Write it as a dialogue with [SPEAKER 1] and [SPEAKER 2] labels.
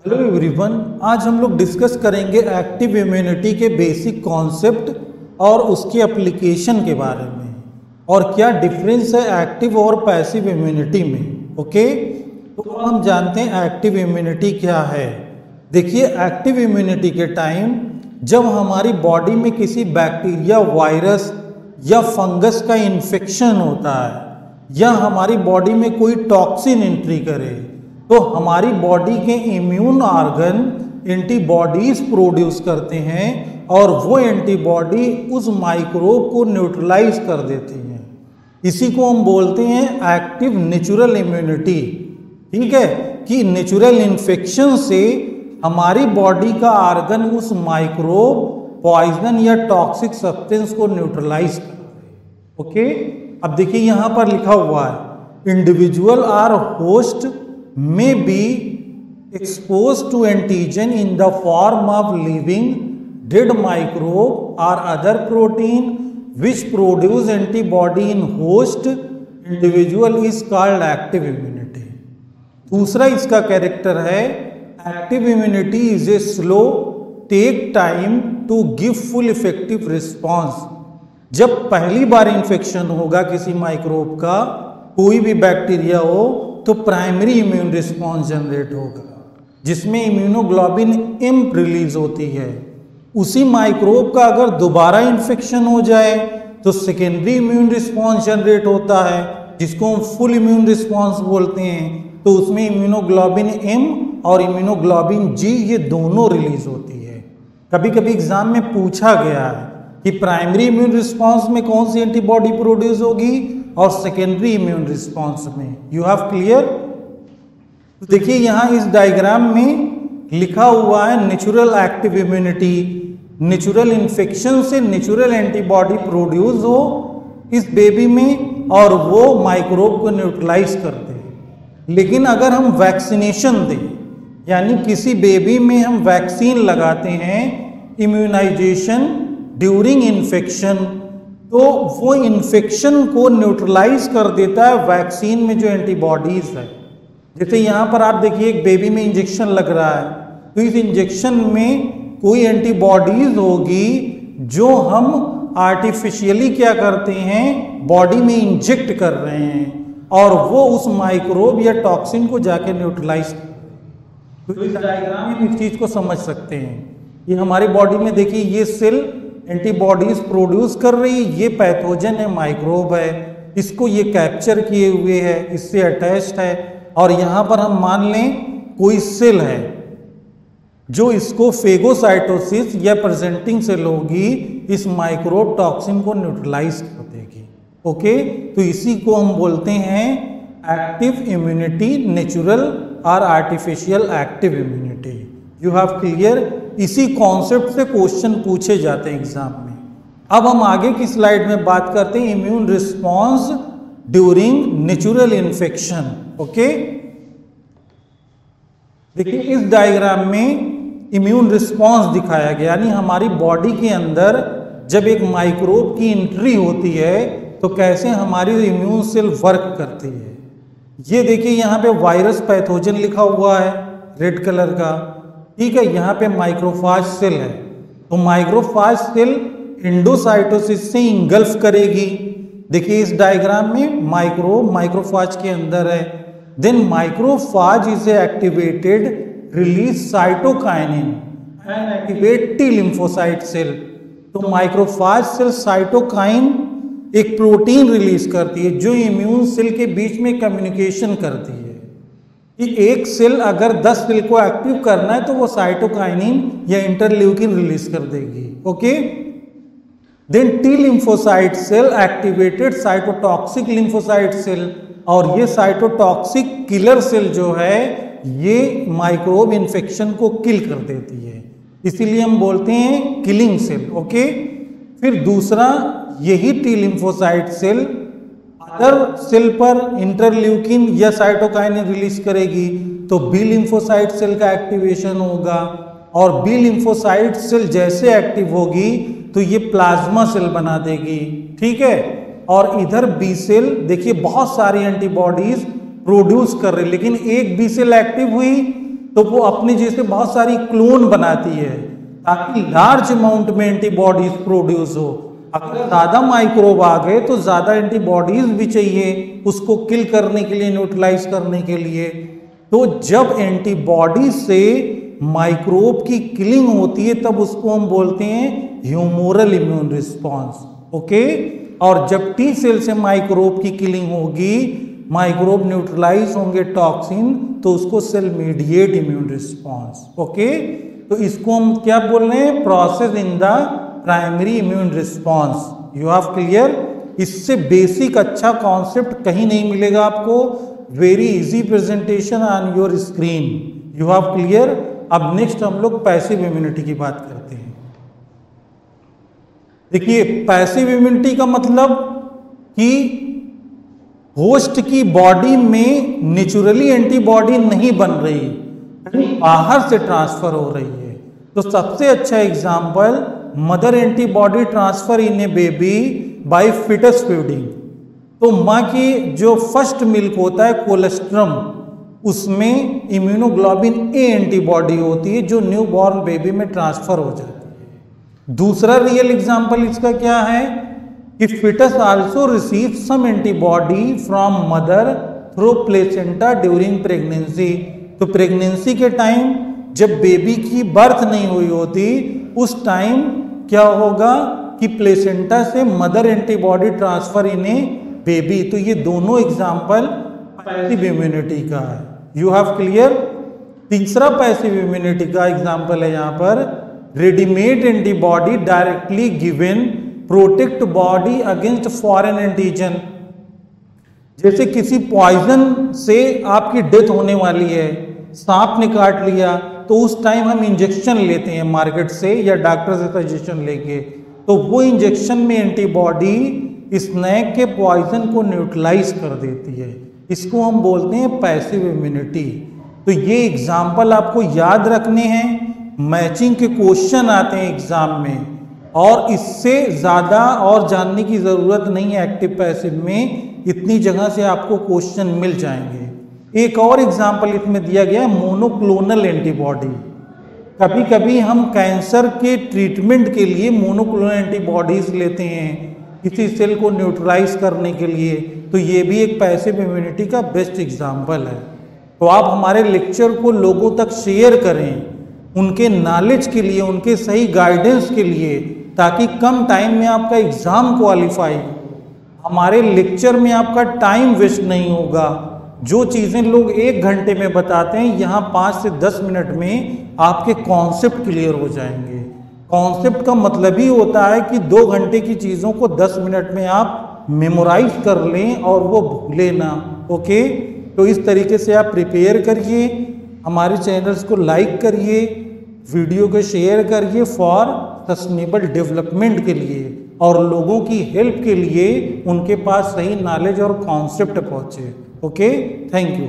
[SPEAKER 1] Hello everyone, आज हम लोग डिस्कस करेंगे एक्टिव इम्यूनिटी के बेसिक कॉन्सेप्ट और उसके एप्लीकेशन के बारे में और क्या डिफरेंस है एक्टिव और पैसिव इम्यूनिटी में। ओके, तो हम जानते हैं एक्टिव इम्यूनिटी क्या है। देखिए, एक्टिव इम्यूनिटी के टाइम जब हमारी बॉडी में किसी बैक्टीरिया, वायरस या फंगस का इन्फेक्शन होता है या हमारी बॉडी में कोई टॉक्सिन एंट्री करे तो हमारी बॉडी के इम्यून ऑर्गन एंटीबॉडीज प्रोड्यूस करते हैं और वो एंटीबॉडी उस माइक्रोब को न्यूट्रलाइज कर देती हैं। इसी को हम बोलते हैं एक्टिव नेचुरल इम्यूनिटी। ठीक है, कि नेचुरल इन्फेक्शन से हमारी बॉडी का ऑर्गन उस माइक्रोब, पॉइजन या टॉक्सिक सब्सटेंस को न्यूट्रलाइज करते हैं। ओके, अब देखिए यहाँ पर लिखा हुआ है individual are host may be exposed to antigen in the form of living dead microbe or other protein which produce antibody in host individual is called active immunity। दूसरा इसका कैरेक्टर है active immunity is a slow take time to give full effective response. जब पहली बार infection होगा किसी microbe का, कोई भी बैक्टीरिया हो, तो प्राइमरी इम्यून रिस्पॉन्स जनरेट होगा जिसमें इम्यूनोग्लोबिन एम रिलीज होती है। उसी माइक्रोब का अगर दोबारा इन्फेक्शन हो जाए तो सेकेंडरी इम्यून रिस्पॉन्स जनरेट होता है जिसको हम फुल इम्यून रिस्पॉन्स बोलते हैं। तो उसमें इम्यूनोग्लोबिन एम और इम्यूनोग्लोबिन जी ये दोनों रिलीज होती है। कभी कभी एग्जाम में पूछा गया है कि प्राइमरी इम्यून रिस्पॉन्स में कौन सी एंटीबॉडी प्रोड्यूस होगी और सेकेंडरी इम्यून रिस्पॉन्स में। You have clear. तो देखिए यहाँ इस डायग्राम में लिखा हुआ है natural active immunity. Natural infection से नेचुरल एंटीबॉडी प्रोड्यूस हो इस बेबी में और वो माइक्रोब को न्यूट्रलाइज कर दे। लेकिन अगर हम वैक्सीनेशन दें, यानी किसी बेबी में हम वैक्सीन लगाते हैं, इम्यूनाइजेशन ड्यूरिंग इन्फेक्शन, तो वो इन्फेक्शन को न्यूट्रलाइज कर देता है वैक्सीन में जो एंटीबॉडीज है। जैसे यहाँ पर आप देखिए एक बेबी में इंजेक्शन लग रहा है तो इस इंजेक्शन में कोई एंटीबॉडीज होगी जो हम आर्टिफिशियली क्या करते हैं, बॉडी में इंजेक्ट कर रहे हैं और वो उस माइक्रोब या टॉक्सिन को जाके न्यूट्रलाइज कर देते हैं। तो इस डायग्राम में इस चीज को समझ सकते हैं। ये हमारी बॉडी में देखिए ये सेल एंटीबॉडीज प्रोड्यूस कर रही, ये पैथोजन है, माइक्रोब है, इसको ये कैप्चर किए हुए है, इससे अटैच्ड है। और यहाँ पर हम मान लें कोई सेल है जो इसको फेगोसाइटोसिस या प्रेजेंटिंग सेल होगी, इस माइक्रोब टॉक्सिन को न्यूट्रलाइज कर देगी। ओके, तो इसी को हम बोलते हैं एक्टिव इम्यूनिटी, नेचुरल और artificial active immunity. You have clear. इसी कॉन्सेप्ट से क्वेश्चन पूछे जाते हैं एग्जाम में। अब हम आगे की स्लाइड में बात करते हैं immune response during natural infection. Okay, देखिए इस डायग्राम में इम्यून रिस्पॉन्स दिखाया गया, यानी हमारी बॉडी के अंदर जब एक माइक्रोब की एंट्री होती है तो कैसे हमारी इम्यून सेल वर्क करती है। ये देखिए यहाँ पे वायरस पैथोजन लिखा हुआ है रेड कलर का। ठीक है, यहाँ पे माइक्रोफाज सेल है तो माइक्रोफाज सेल एंडोसाइटोसिस से इंगल्फ करेगी। देखिए इस डायग्राम में माइक्रोफाज के अंदर है। Then macrophage is activated release cytokinin and activate T lymphocyte cell. तो माइक्रोफाज सेल साइटोकाइन एक प्रोटीन रिलीज करती है जो इम्यून सेल के बीच में कम्युनिकेशन करती है कि एक सेल अगर 10 सेल को एक्टिव करना है तो वो साइटोकाइनिन या इंटरल्यूकिन रिलीज कर देगी। Okay, then T lymphocyte cell activated cytotoxic lymphocyte cell, और ये साइटोटॉक्सिक किलर सेल जो है ये माइक्रोब इन्फेक्शन को किल कर देती है, इसीलिए हम बोलते हैं किलिंग सेल। ओके, फिर दूसरा यही T lymphocyte cell other cell पर इंटरल्यूकिन या साइटोकाइनिन रिलीज करेगी तो बी लिम्फोसाइट सेल का एक्टिवेशन होगा, और बी लिम्फोसाइट सेल जैसे एक्टिव होगी तो ये प्लाज्मा सेल बना देगी। ठीक है, और इधर बी सेल देखिए बहुत सारी एंटीबॉडीज प्रोड्यूस कर रही, लेकिन एक बी सेल एक्टिव हुई तो वो अपने जैसे बहुत सारी क्लोन बनाती है ताकि लार्ज अमाउंट में एंटीबॉडीज प्रोड्यूस हो। अगर ज़्यादा माइक्रोब आ गए तो ज़्यादा एंटीबॉडीज भी चाहिए उसको किल करने के लिए, न्यूट्रलाइज करने के लिए। तो जब एंटीबॉडी से माइक्रोब की किलिंग होती है तब उसको हम बोलते हैं ह्यूमोरल इम्यून रिस्पॉन्स। ओके, और जब टी सेल से माइक्रोब की किलिंग होगी, माइक्रोब न्यूट्रलाइज होंगे टॉक्सिन, तो उसको cell mediate immune response. Okay, तो इसको हम क्या बोल रहे हैं? Process in the primary immune response. You have clear? इससे बेसिक अच्छा कॉन्सेप्ट कहीं नहीं मिलेगा आपको। Very easy presentation on your screen. You have clear? अब नेक्स्ट हम लोग पैसिव इम्यूनिटी की बात करते हैं। देखिए, पैसिव इम्यूनिटी का मतलब कि होस्ट की बॉडी में नेचुरली एंटीबॉडी नहीं बन रही, बाहर से ट्रांसफर हो रही है। तो सबसे अच्छा example mother antibody transfer in a baby by fetus feeding. तो माँ की जो फर्स्ट मिल्क होता है कोलेस्ट्रम, उसमें इम्यूनोग्लोबिन ए एंटीबॉडी होती है जो न्यू बॉर्न बेबी में ट्रांसफर हो जाती है। दूसरा रियल एग्जांपल इसका क्या है कि fetus also receive some antibody from mother through placenta during pregnancy. तो प्रेगनेंसी के टाइम जब बेबी की बर्थ नहीं हुई होती, उस टाइम क्या होगा कि प्लेसेंटा से mother antibody transfer in a baby. तो ये दोनों एग्जांपल पैसिव इम्यूनिटी का है। You have clear? तीसरा पैसिव इम्यूनिटी का एग्जांपल है यहाँ पर readymade antibody directly given protect body against foreign antigen. जैसे किसी पॉइजन से आपकी डेथ होने वाली है, सांप ने काट लिया, तो उस टाइम हम इंजेक्शन लेते हैं मार्केट से या डॉक्टर से सजेशन लेके। तो वो इंजेक्शन में एंटीबॉडी स्नेक के पॉइजन को न्यूट्रलाइज कर देती है। इसको हम बोलते हैं पैसिव इम्यूनिटी। तो ये एग्जाम्पल आपको याद रखने हैं, मैचिंग के क्वेश्चन आते हैं एग्जाम में, और इससे ज़्यादा और जानने की ज़रूरत नहीं है। एक्टिव पैसिव में इतनी जगह से आपको क्वेश्चन मिल जाएंगे। एक और एग्जाम्पल इसमें दिया गया है मोनोक्लोनल एंटीबॉडी। कभी कभी हम कैंसर के ट्रीटमेंट के लिए मोनोक्लोनल एंटीबॉडीज लेते हैं किसी सेल को न्यूट्रलाइज करने के लिए। तो ये भी एक पैसिव इम्यूनिटी का बेस्ट एग्जाम्पल है। तो आप हमारे लेक्चर को लोगों तक शेयर करें, उनके नॉलेज के लिए, उनके सही गाइडेंस के लिए, ताकि कम टाइम में आपका एग्ज़ाम क्वालिफाई। हमारे लेक्चर में आपका टाइम वेस्ट नहीं होगा। जो चीज़ें लोग 1 घंटे में बताते हैं, यहाँ 5 से 10 मिनट में आपके कॉन्सेप्ट क्लियर हो जाएंगे। कॉन्सेप्ट का मतलब ही होता है कि 2 घंटे की चीज़ों को 10 मिनट में आप मेमोराइज कर लें और वो भूलें ना। ओके, तो इस तरीके से आप प्रिपेयर करिए, हमारे चैनल्स को लाइक करिए, वीडियो को शेयर करिए फॉर सस्टेनेबल डेवलपमेंट के लिए, और लोगों की हेल्प के लिए उनके पास सही नॉलेज और कॉन्सेप्ट पहुँचे। Okay, thank you.